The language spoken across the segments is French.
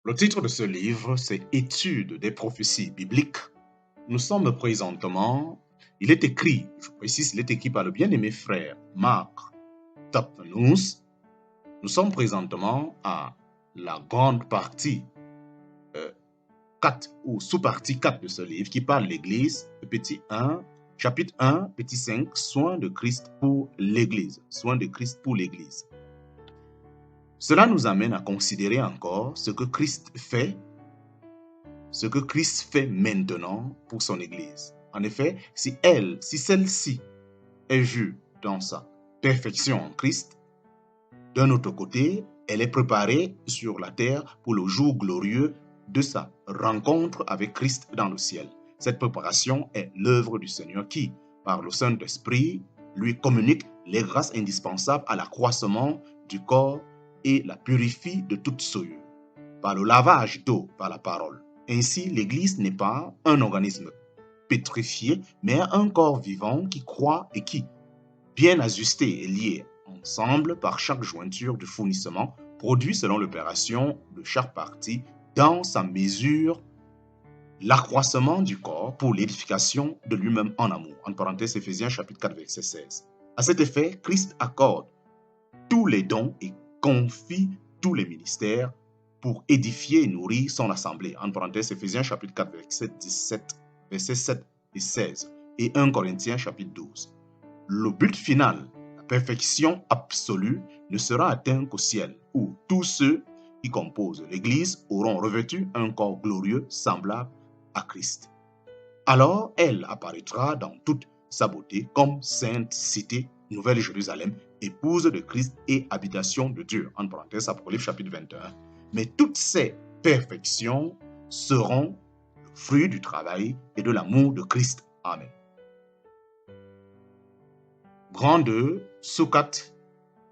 Le titre de ce livre, c'est Étude des prophéties bibliques. Nous sommes présentement, il est écrit, je précise, il est écrit par le bien-aimé frère Mark Toppenous. Nous sommes présentement à la grande partie 4 ou sous-partie 4 de ce livre qui parle de l'Église, petit 1, chapitre 1, petit 5, soins de Christ pour l'Église. Soins de Christ pour l'Église. Cela nous amène à considérer encore ce que Christ fait maintenant pour son Église. En effet, si celle-ci est vue dans sa perfection en Christ, d'un autre côté, elle est préparée sur la terre pour le jour glorieux de sa rencontre avec Christ dans le ciel. Cette préparation est l'œuvre du Seigneur qui, par le Saint-Esprit, lui communique les grâces indispensables à l'accroissement du corps et la purifie de toute souillure, par le lavage d'eau par la parole. Ainsi, l'Église n'est pas un organisme pétrifié, mais un corps vivant qui croit et qui, bien ajusté et lié ensemble par chaque jointure du fournissement, produit selon l'opération de chaque partie dans sa mesure l'accroissement du corps pour l'édification de lui-même en amour. En parenthèse, Éphésiens chapitre 4, verset 16. À cet effet, Christ accorde tous les dons et confie tous les ministères pour édifier et nourrir son assemblée. En parenthèse, Éphésiens chapitre 4, verset 17, versets 7 et 16, et 1 Corinthiens chapitre 12. Le but final, la perfection absolue, ne sera atteint qu'au ciel, où tous ceux qui composent l'Église auront revêtu un corps glorieux semblable à Christ. Alors, elle apparaîtra dans toute sa beauté comme sainte cité, Nouvelle Jérusalem, épouse de Christ et habitation de Dieu. En parenthèse, Apocalypse chapitre 21. Mais toutes ces perfections seront le fruit du travail et de l'amour de Christ. Amen. Grand 2, Soukat.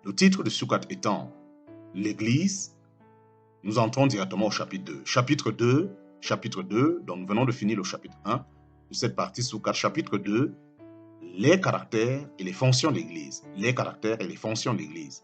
Le titre de Soukat étant l'Église. Nous entrons directement au chapitre 2. Chapitre 2, donc nous venons de finir le chapitre 1 de cette partie Soukat. Chapitre 2, les caractères et les fonctions de l'Église. Les caractères et les fonctions de l'Église.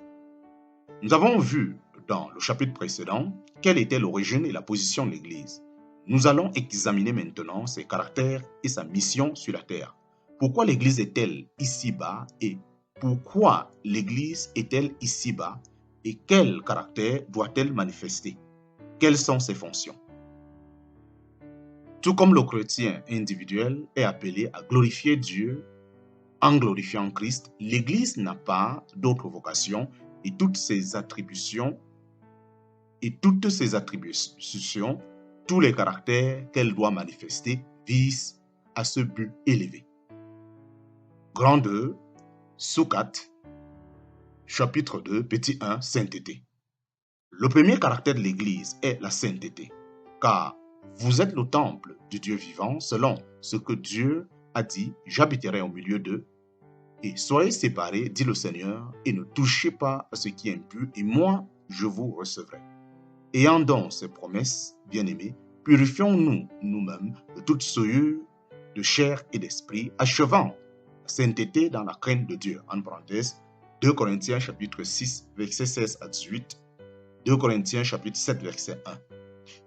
Nous avons vu dans le chapitre précédent quelle était l'origine et la position de l'Église. Nous allons examiner maintenant ses caractères et sa mission sur la terre. Pourquoi l'Église est-elle ici-bas et pourquoi l'Église est-elle ici-bas et quel caractère doit-elle manifester? Quelles sont ses fonctions? Tout comme le chrétien individuel est appelé à glorifier Dieu en glorifiant Christ, l'Église n'a pas d'autre vocation et toutes ses attributions, tous les caractères qu'elle doit manifester visent à ce but élevé. Grand 2, Soukat, chapitre 2, petit 1, sainteté. Le premier caractère de l'Église est la sainteté, car vous êtes le temple du Dieu vivant, selon ce que Dieu a dit, j'habiterai au milieu d'eux, et soyez séparés, dit le Seigneur, et ne touchez pas à ce qui est impur, et moi, je vous recevrai. Ayant donc ces promesses, bien-aimés, purifions-nous nous-mêmes de toute souillure de chair et d'esprit, achevant la sainteté dans la crainte de Dieu. En parenthèse, 2 Corinthiens chapitre 6, verset 16 à 18, 2 Corinthiens chapitre 7, verset 1.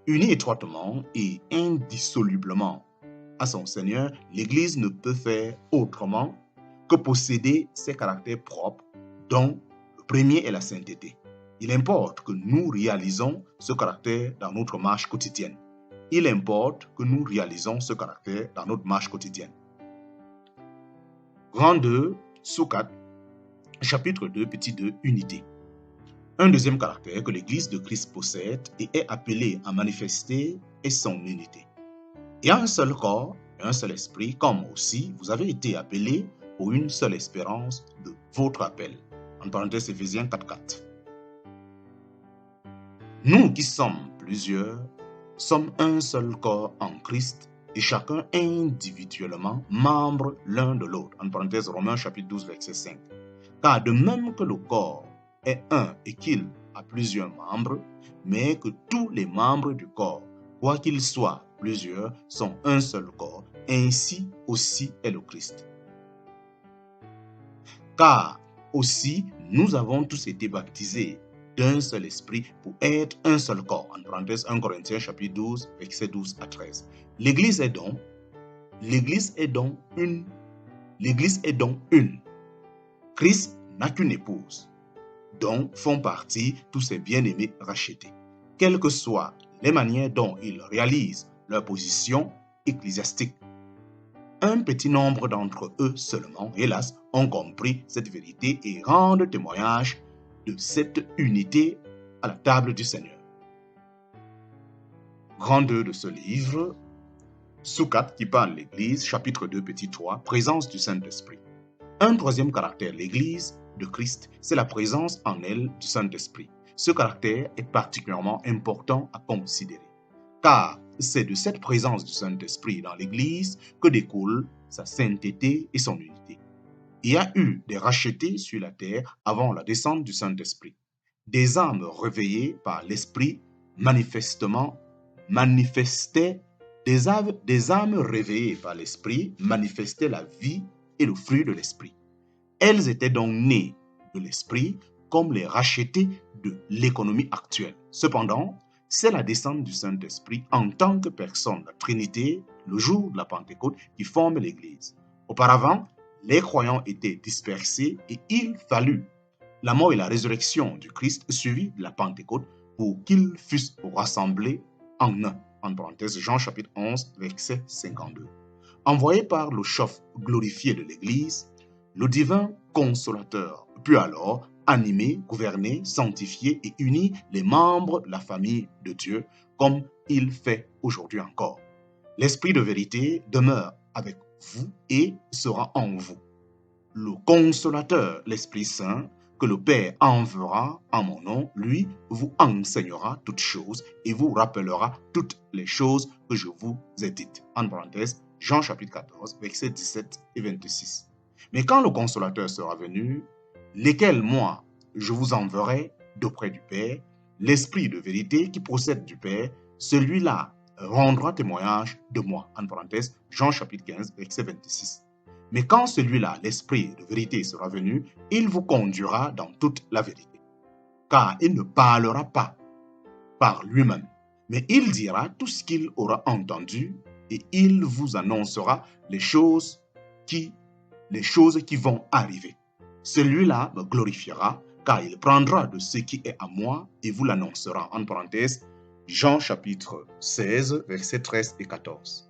Unis étroitement et indissolublement à son Seigneur, l'Église ne peut faire autrement que posséder ses caractères propres, dont le premier est la sainteté. Il importe que nous réalisons ce caractère dans notre marche quotidienne. Grand 2, Soukat, chapitre 2, petit 2, unité. Un deuxième caractère que l'Église de Christ possède et est appelée à manifester est son unité. Il y a un seul corps et un seul esprit, comme aussi vous avez été appelés pour une seule espérance de votre appel. En parenthèse, Éphésiens 4.4. Nous qui sommes plusieurs, sommes un seul corps en Christ et chacun individuellement membre l'un de l'autre. En parenthèse, Romains chapitre 12, verset 5. Car de même que le corps est un et qu'il a plusieurs membres, mais que tous les membres du corps, quoi qu'ils soient plusieurs, sont un seul corps, ainsi aussi est le Christ. Car aussi nous avons tous été baptisés d'un seul esprit pour être un seul corps. En parenthèse 1 Corinthiens chapitre 12, versets 12 à 13. L'Église est donc une. Christ n'a qu'une épouse, dont font partie tous ses bien-aimés rachetés, quelles que soient les manières dont ils réalisent leur position ecclésiastique. Un petit nombre d'entre eux seulement, hélas, ont compris cette vérité et rendent témoignage de cette unité à la table du Seigneur. Grand 2 de ce livre, Soukat qui parle de l'Église, chapitre 2, petit 3, présence du Saint-Esprit. Un troisième caractère, l'Église de Christ, c'est la présence en elle du Saint-Esprit. Ce caractère est particulièrement important à considérer, car c'est de cette présence du Saint-Esprit dans l'Église que découle sa sainteté et son unité. Il y a eu des rachetés sur la terre avant la descente du Saint-Esprit. Des âmes réveillées par l'Esprit des âmes réveillées par l'Esprit manifestaient la vie et le fruit de l'Esprit. Elles étaient donc nées de l'Esprit comme les rachetés de l'économie actuelle. Cependant, c'est la descente du Saint-Esprit en tant que personne, la Trinité, le jour de la Pentecôte, qui forme l'Église. Auparavant, les croyants étaient dispersés et il fallut la mort et la résurrection du Christ suivis de la Pentecôte pour qu'ils fussent rassemblés en un. En parenthèse, Jean chapitre 11, verset 52. Envoyé par le chef glorifié de l'Église, le divin consolateur put alors animer, gouverner, sanctifier et unir les membres de la famille de Dieu comme il fait aujourd'hui encore. L'Esprit de vérité demeure avec vous et sera en vous. Le consolateur, l'Esprit Saint, que le Père enverra en mon nom, lui vous enseignera toutes choses et vous rappellera toutes les choses que je vous ai dites. En parenthèse, Jean chapitre 14, versets 17 et 26. Mais quand le consolateur sera venu, lesquels moi je vous enverrai d'auprès du Père, l'Esprit de vérité qui procède du Père, celui-là rendra témoignage de moi. En parenthèse, Jean chapitre 15, verset 26. Mais quand celui-là, l'Esprit de vérité, sera venu, il vous conduira dans toute la vérité. Car il ne parlera pas par lui-même, mais il dira tout ce qu'il aura entendu et il vous annoncera les choses qui vont arriver. Celui-là me glorifiera, car il prendra de ce qui est à moi et vous l'annoncera. En parenthèse, Jean chapitre 16, versets 13 et 14.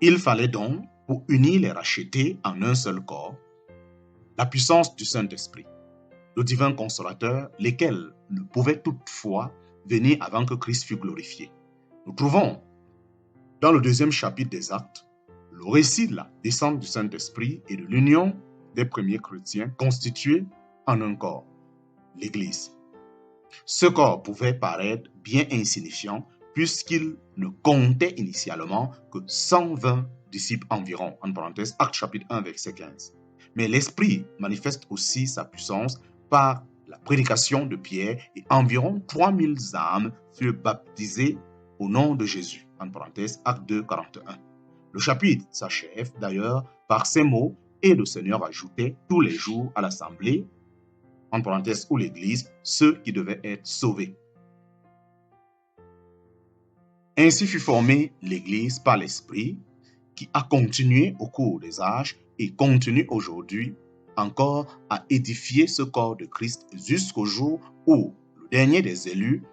Il fallait donc, pour unir les rachetés en un seul corps, la puissance du Saint-Esprit, le divin consolateur, lesquels ne pouvaient toutefois venir avant que Christ fût glorifié. Nous trouvons dans le 2e chapitre des Actes le récit de la descente du Saint-Esprit et de l'union des premiers chrétiens constitués en un corps, l'Église. Ce corps pouvait paraître bien insignifiant puisqu'il ne comptait initialement que 120 disciples environ, en parenthèse, Actes chapitre 1, verset 15. Mais l'Esprit manifeste aussi sa puissance par la prédication de Pierre et environ 3000 âmes furent baptisées au nom de Jésus, en parenthèse, Actes 2, 41. Le chapitre s'achève d'ailleurs par ces mots et le Seigneur ajoutait tous les jours à l'assemblée, en parenthèse, ou l'Église, ceux qui devaient être sauvés. Ainsi fut formée l'Église par l'Esprit qui a continué au cours des âges et continue aujourd'hui encore à édifier ce corps de Christ jusqu'au jour où le dernier des élus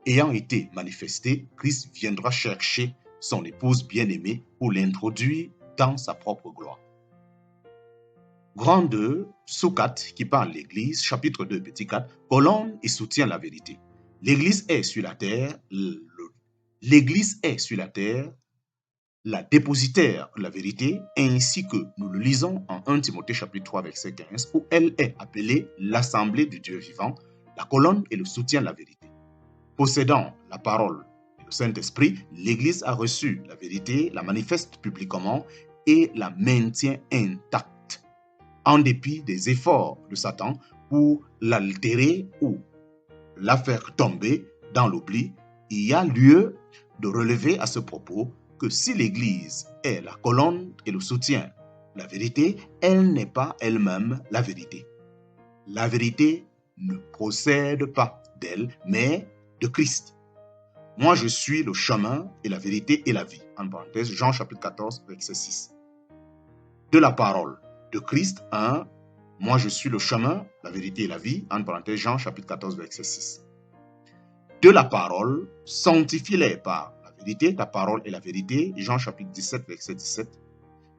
ayant été manifesté, Christ viendra chercher son épouse bien-aimée pour l'introduire dans sa propre gloire. Grand 2, Soukat qui parle de l'Église, chapitre 2, petit 4, colonne et soutient la vérité. L'Église est sur la terre, la dépositaire de la vérité, ainsi que nous le lisons en 1 Timothée chapitre 3, verset 15, où elle est appelée l'assemblée du Dieu vivant, la colonne et le soutien de la vérité. Possédant la parole et le Saint-Esprit, l'Église a reçu la vérité, la manifeste publiquement et la maintient intacte, en dépit des efforts de Satan pour l'altérer ou la faire tomber dans l'oubli. Il y a lieu de relever à ce propos que si l'Église est la colonne et le soutien de la vérité, elle n'est pas elle-même la vérité. La vérité ne procède pas d'elle, mais de Christ. Moi, je suis le chemin et la vérité et la vie. En parenthèse, Jean chapitre 14, verset 6. De la parole de Christ, 1. Moi, je suis le chemin, la vérité et la vie. En parenthèse, Jean chapitre 14, verset 6. De la parole, sanctifie-les par la vérité. Ta parole est la vérité. Jean chapitre 17, verset 17.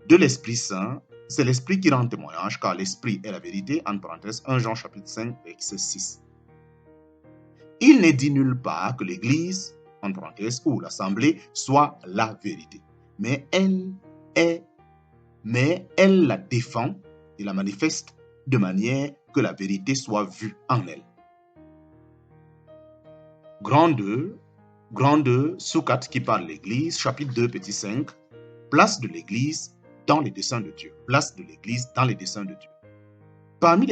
De l'Esprit Saint, c'est l'Esprit qui rend témoignage, car l'Esprit est la vérité. En parenthèse, 1 Jean chapitre 5, verset 6. Il n'est dit nulle part que l'Église, en parenthèse, ou l'Assemblée, soit la vérité. Mais elle la défend et la manifeste de manière que la vérité soit vue en elle. Grand 2, Sukkot qui parle de l'Église, chapitre 2, petit 5, place de l'Église dans les desseins de Dieu. Place de l'Église dans les desseins de Dieu. Parmi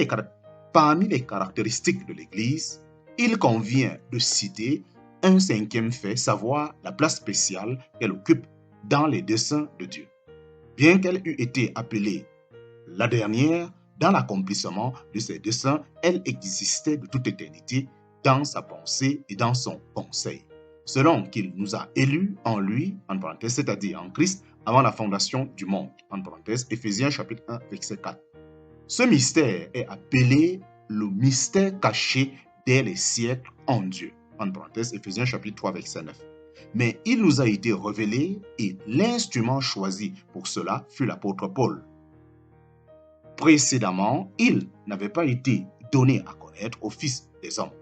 les caractéristiques de l'Église, il convient de citer un 5e fait, savoir la place spéciale qu'elle occupe dans les desseins de Dieu. Bien qu'elle eût été appelée la dernière, dans l'accomplissement de ses desseins, elle existait de toute éternité dans sa pensée et dans son conseil, selon qu'il nous a élus en lui, en parenthèse, c'est-à-dire en Christ, avant la fondation du monde, en parenthèse, Éphésiens chapitre 1, verset 4. Ce mystère est appelé le mystère caché dès les siècles en Dieu, en parenthèse, Éphésiens chapitre 3, verset 9. Mais il nous a été révélé et l'instrument choisi pour cela fut l'apôtre Paul. Précédemment, il n'avait pas été donné à connaître aux fils des hommes.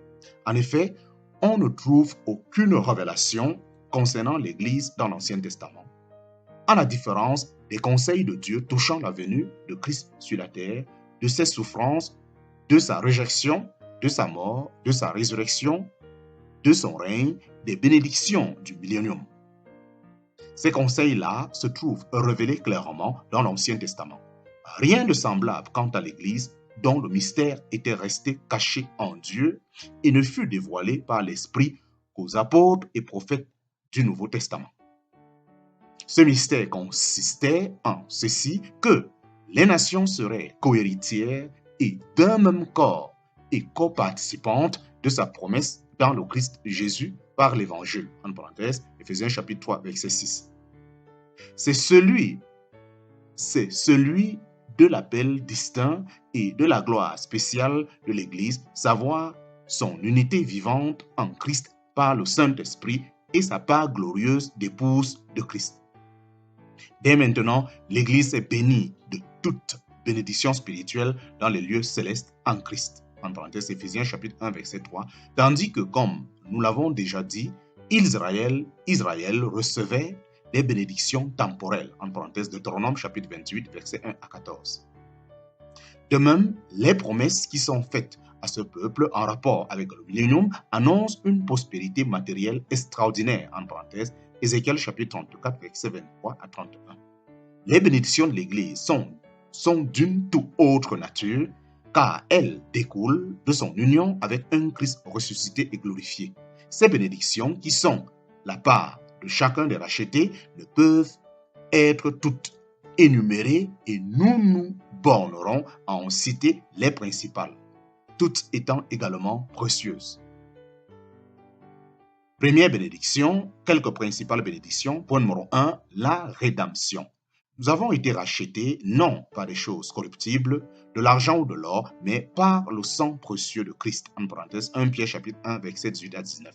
En effet, on ne trouve aucune révélation concernant l'Église dans l'Ancien Testament, à la différence des conseils de Dieu touchant la venue de Christ sur la terre, de ses souffrances, de sa réjection, de sa mort, de sa résurrection, de son règne, des bénédictions du millénium. Ces conseils-là se trouvent révélés clairement dans l'Ancien Testament. Rien de semblable quant à l'Église, dont le mystère était resté caché en Dieu et ne fut dévoilé par l'Esprit qu'aux apôtres et prophètes du Nouveau Testament. Ce mystère consistait en ceci, que les nations seraient cohéritières et d'un même corps et coparticipantes de sa promesse dans le Christ Jésus par l'Évangile. En parenthèse, Éphésiens chapitre 3, verset 6. C'est celui de l'appel distinct et de la gloire spéciale de l'Église, savoir son unité vivante en Christ par le Saint-Esprit et sa part glorieuse d'épouse de Christ. Dès maintenant, l'Église est bénie de toute bénédiction spirituelle dans les lieux célestes en Christ. En parenthèse, Éphésiens chapitre 1, verset 3, tandis que, comme nous l'avons déjà dit, Israël recevait des bénédictions temporelles, en parenthèse, Deutéronome chapitre 28, verset 1 à 14. De même, les promesses qui sont faites à ce peuple en rapport avec le millénium annoncent une prospérité matérielle extraordinaire, en parenthèse, Ézéchiel chapitre 34, verset 23 à 31. Les bénédictions de l'Église sont d'une toute autre nature, car elles découlent de son union avec un Christ ressuscité et glorifié. Ces bénédictions, qui sont la part de chacun des rachetés, ne peuvent être toutes énumérées et nous nous bornerons à en citer les principales, toutes étant également précieuses. Première bénédiction, quelques principales bénédictions. Point numéro 1, la rédemption. Nous avons été rachetés non par des choses corruptibles, de l'argent ou de l'or, mais par le sang précieux de Christ. En parenthèse, 1 Pierre chapitre 1, verset 18 à 19.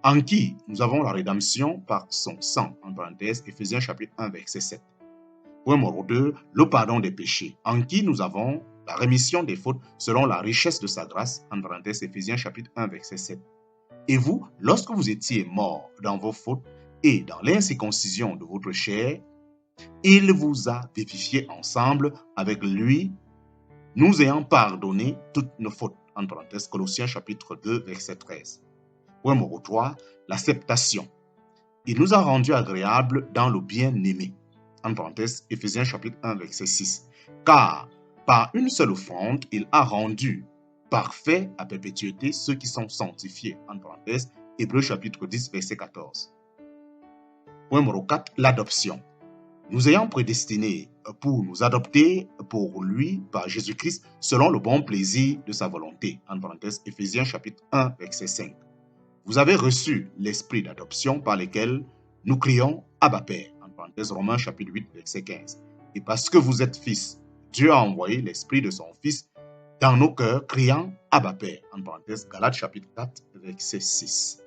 En qui nous avons la rédemption par son sang. En parenthèse, Éphésiens chapitre 1, verset 7. Point numéro 2, le pardon des péchés. En qui nous avons la rémission des fautes selon la richesse de sa grâce. En parenthèse, Éphésiens chapitre 1, verset 7. Et vous, lorsque vous étiez morts dans vos fautes et dans l'incirconcision de votre chair, il vous a vivifiés ensemble avec lui, nous ayant pardonné toutes nos fautes. En parenthèse, Colossiens chapitre 2, verset 13. Point numéro 3, l'acceptation. Il nous a rendus agréables dans le bien-aimé. En parenthèse, Éphésiens chapitre 1, verset 6. Car par une seule offrande, il a rendu parfaits à perpétuité ceux qui sont sanctifiés. En parenthèse, Hébreux chapitre 10, verset 14. Point numéro 4, l'adoption. nous ayant prédestinés pour nous adopter pour lui par Jésus-Christ selon le bon plaisir de sa volonté. En parenthèse, Éphésiens chapitre 1, verset 5. Vous avez reçu l'esprit d'adoption par lequel nous crions Abba Père. En parenthèse, Romains chapitre 8, verset 15. Et parce que vous êtes fils, Dieu a envoyé l'esprit de son Fils dans nos cœurs, criant Abba Père. En parenthèse, Galates chapitre 4, verset 6.